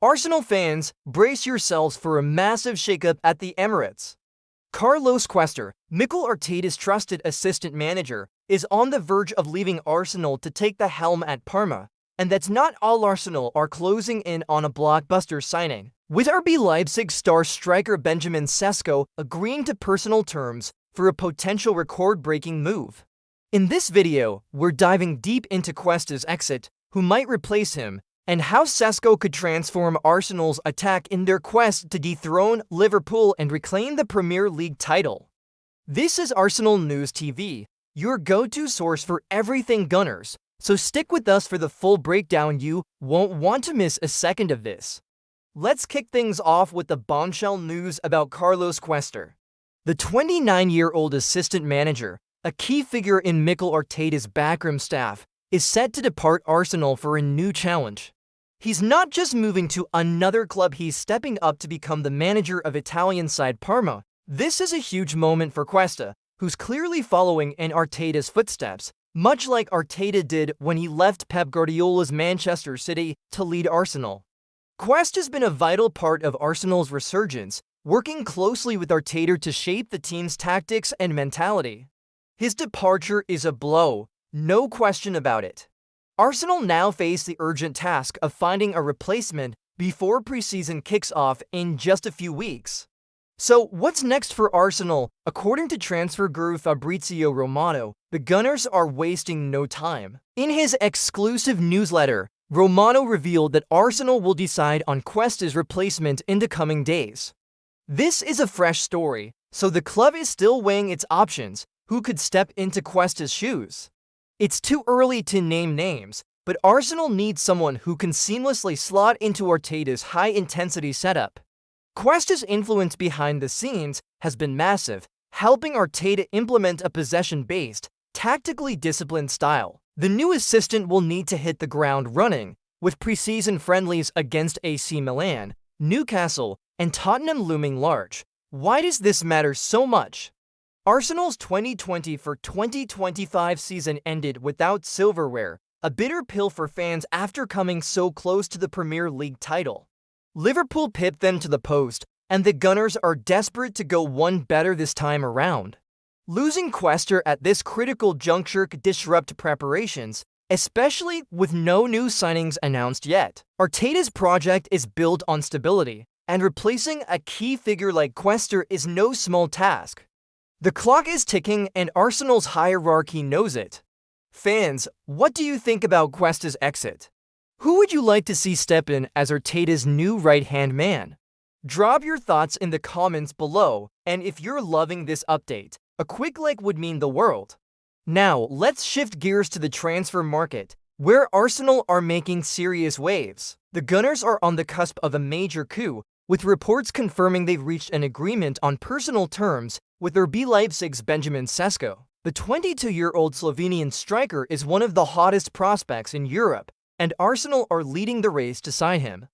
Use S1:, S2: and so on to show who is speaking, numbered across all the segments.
S1: Arsenal fans, brace yourselves for a massive shakeup at the Emirates. Carlos Cuesta, Mikel Arteta's trusted assistant manager, is on the verge of leaving Arsenal to take the helm at Parma, and that's not all. Arsenal are closing in on a blockbuster signing, with RB Leipzig star striker Benjamin Sesko agreeing to personal terms for a potential record-breaking move. In this video, we're diving deep into Cuesta's exit, who might replace him, and how Sesko could transform Arsenal's attack in their quest to dethrone Liverpool and reclaim the Premier League title. This is Arsenal News TV, your go-to source for everything Gunners, so stick with us for the full breakdown. You won't want to miss a second of this. Let's kick things off with the bombshell news about Carlos Cuesta. The 29-year-old assistant manager, a key figure in Mikel Arteta's backroom staff, is set to depart Arsenal for a new challenge. He's not just moving to another club, he's stepping up to become the manager of Italian side Parma. This is a huge moment for Cuesta, who's clearly following in Arteta's footsteps, much like Arteta did when he left Pep Guardiola's Manchester City to lead Arsenal. Cuesta's been a vital part of Arsenal's resurgence, working closely with Arteta to shape the team's tactics and mentality. His departure is a blow, no question about it. Arsenal now face the urgent task of finding a replacement before preseason kicks off in just a few weeks. So, what's next for Arsenal? According to transfer guru Fabrizio Romano, the Gunners are wasting no time. In his exclusive newsletter, Romano revealed that Arsenal will decide on Cuesta's replacement in the coming days. This is a fresh story, so the club is still weighing its options. Who could step into Cuesta's shoes? It's too early to name names, but Arsenal needs someone who can seamlessly slot into Arteta's high-intensity setup. Cuesta's influence behind the scenes has been massive, helping Arteta implement a possession-based, tactically disciplined style. The new assistant will need to hit the ground running, with preseason friendlies against AC Milan, Newcastle, and Tottenham looming large. Why does this matter so much? Arsenal's 2020-2025 season ended without silverware, a bitter pill for fans after coming so close to the Premier League title. Liverpool pipped them to the post, and the Gunners are desperate to go one better this time around. Losing Cuesta at this critical juncture could disrupt preparations, especially with no new signings announced yet. Arteta's project is built on stability, and replacing a key figure like Cuesta is no small task. The clock is ticking, and Arsenal's hierarchy knows it. Fans, what do you think about Cuesta's exit? Who would you like to see step in as Arteta's new right-hand man? Drop your thoughts in the comments below, and if you're loving this update, a quick like would mean the world. Now, let's shift gears to the transfer market, where Arsenal are making serious waves. The Gunners are on the cusp of a major coup, with reports confirming they've reached an agreement on personal terms with RB Leipzig's Benjamin Sesko. The 22-year-old Slovenian striker is one of the hottest prospects in Europe, and Arsenal are leading the race to sign him.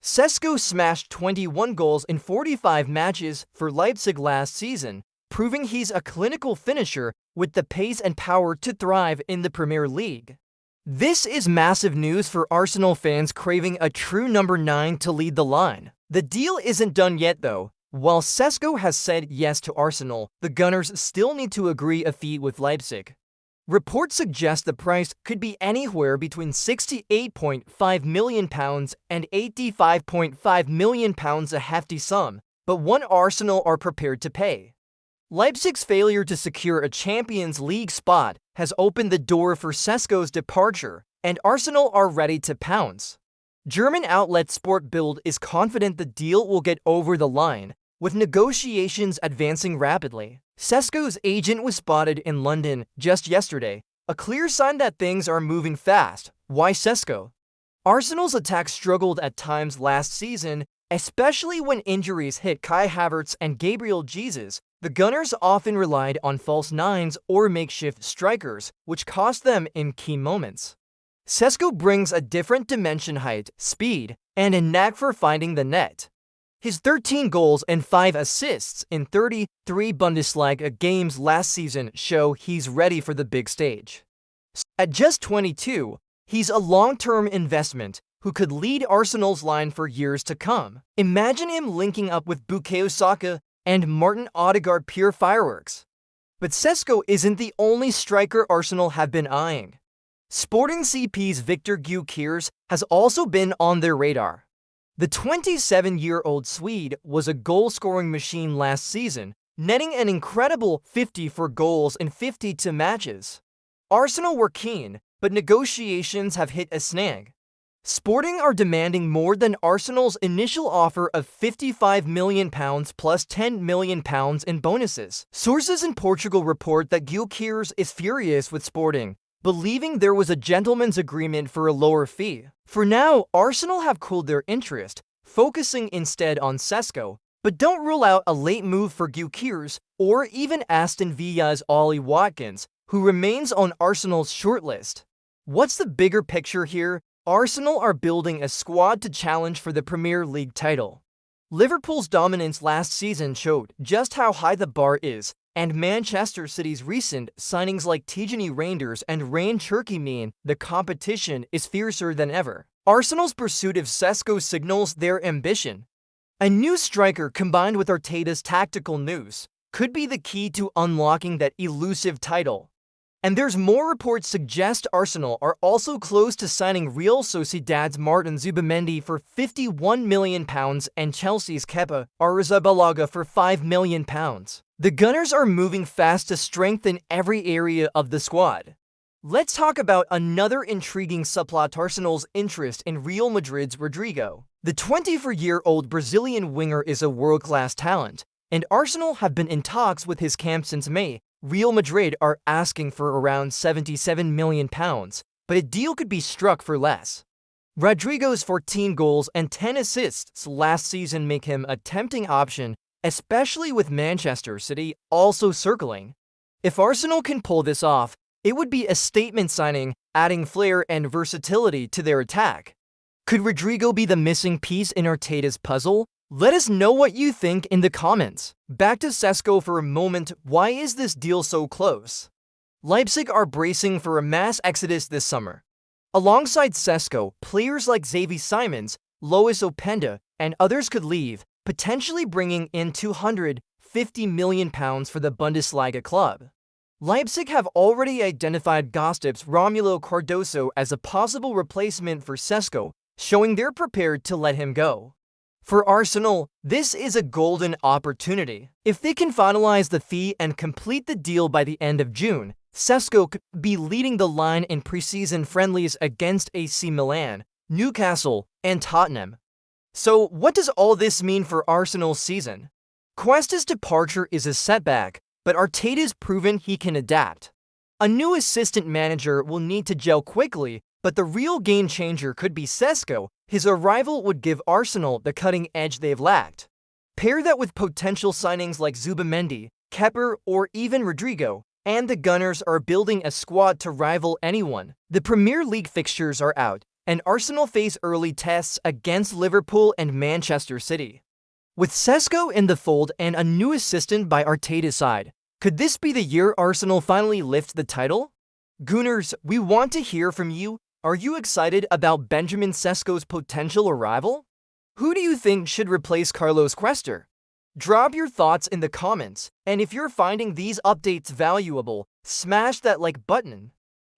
S1: Sesko smashed 21 goals in 45 matches for Leipzig last season, proving he's a clinical finisher with the pace and power to thrive in the Premier League. This is massive news for Arsenal fans craving a true number 9 to lead the line. The deal isn't done yet though. While Sesko has said yes to Arsenal, the Gunners still need to agree a fee with Leipzig. Reports suggest the price could be anywhere between £68.5 million and £85.5 million, a hefty sum, but one Arsenal are prepared to pay. Leipzig's failure to secure a Champions League spot has opened the door for Sesko's departure, and Arsenal are ready to pounce. German outlet Sport Bild is confident the deal will get over the line, with negotiations advancing rapidly. Sesko's agent was spotted in London just yesterday, a clear sign that things are moving fast. Why Sesko? Arsenal's attack struggled at times last season, especially when injuries hit Kai Havertz and Gabriel Jesus. The Gunners often relied on false nines or makeshift strikers, which cost them in key moments. Sesko brings a different dimension: height, speed, and a knack for finding the net. His 13 goals and 5 assists in 33 Bundesliga games last season show he's ready for the big stage. At just 22, he's a long-term investment who could lead Arsenal's line for years to come. Imagine him linking up with Bukayo Saka and Martin Odegaard, pure fireworks. But Sesko isn't the only striker Arsenal have been eyeing. Sporting CP's Viktor Gyokeres has also been on their radar. The 27-year-old Swede was a goal-scoring machine last season, netting an incredible 54 goals in 52 matches. Arsenal were keen, but negotiations have hit a snag. Sporting are demanding more than Arsenal's initial offer of £55 million plus £10 million in bonuses. Sources in Portugal report that Gyokeres is furious with Sporting, believing there was a gentleman's agreement for a lower fee. For now, Arsenal have cooled their interest, focusing instead on Sesko, but don't rule out a late move for Gyokeres or even Aston Villa's Ollie Watkins, who remains on Arsenal's shortlist. What's the bigger picture here? Arsenal are building a squad to challenge for the Premier League title. Liverpool's dominance last season showed just how high the bar is, and Manchester City's recent signings like Tijani Reinders and Ryan Cherki mean the competition is fiercer than ever. Arsenal's pursuit of Sesko signals their ambition. A new striker combined with Arteta's tactical nous could be the key to unlocking that elusive title. And there's more reports suggest Arsenal are also close to signing Real Sociedad's Martin Zubimendi for £51 million and Chelsea's Kepa Arrizabalaga for £5 million. The Gunners are moving fast to strengthen every area of the squad. Let's talk about another intriguing subplot: Arsenal's interest in Real Madrid's Rodrygo. The 24-year-old Brazilian winger is a world-class talent, and Arsenal have been in talks with his camp since May. Real Madrid are asking for around £77 million, but a deal could be struck for less. Rodrygo's 14 goals and 10 assists last season make him a tempting option, especially with Manchester City also circling. If Arsenal can pull this off, it would be a statement signing, adding flair and versatility to their attack. Could Rodrygo be the missing piece in Arteta's puzzle? Let us know what you think in the comments. Back to Sesko for a moment. Why is this deal so close? Leipzig are bracing for a mass exodus this summer. Alongside Sesko, players like Xavi Simons, Lois Openda, and others could leave, potentially bringing in £250 million for the Bundesliga club. Leipzig have already identified Gossip's Romulo Cardoso as a possible replacement for Sesko, showing they're prepared to let him go. For Arsenal, this is a golden opportunity. If they can finalize the fee and complete the deal by the end of June, Sesko could be leading the line in preseason friendlies against AC Milan, Newcastle, and Tottenham. So what does all this mean for Arsenal's season? Cuesta's departure is a setback, but Arteta's proven he can adapt. A new assistant manager will need to gel quickly, but the real game changer could be Sesko. His arrival would give Arsenal the cutting edge they've lacked. Pair that with potential signings like Zubimendi, Kepa, or even Rodrygo, and the Gunners are building a squad to rival anyone. The Premier League fixtures are out, and Arsenal face early tests against Liverpool and Manchester City. With Sesko in the fold and a new assistant by Arteta's side, could this be the year Arsenal finally lift the title? Gunners, we want to hear from you. Are you excited about Benjamin Sesko's potential arrival? Who do you think should replace Carlos Cuesta? Drop your thoughts in the comments, and if you're finding these updates valuable, smash that like button.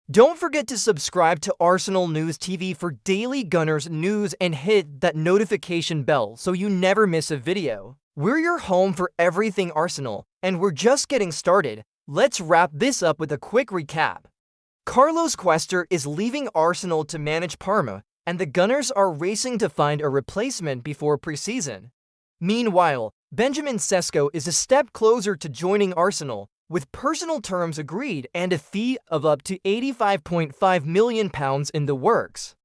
S1: Don't forget to subscribe to Arsenal News TV for daily Gunners news and hit that notification bell so you never miss a video. We're your home for everything Arsenal, and we're just getting started. Let's wrap this up with a quick recap. Carlos Cuesta is leaving Arsenal to manage Parma, and the Gunners are racing to find a replacement before preseason. Meanwhile, Benjamin Sesko is a step closer to joining Arsenal, with personal terms agreed and a fee of up to £85.5 million in the works.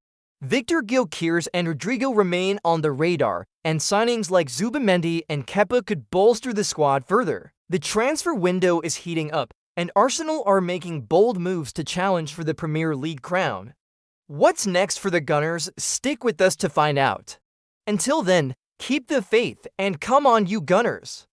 S1: Viktor Gyokeres and Rodrygo remain on the radar, and signings like Zubimendi and Kepa could bolster the squad further. The transfer window is heating up, and Arsenal are making bold moves to challenge for the Premier League crown. What's next for the Gunners? Stick with us to find out. Until then, keep the faith and come on you Gunners!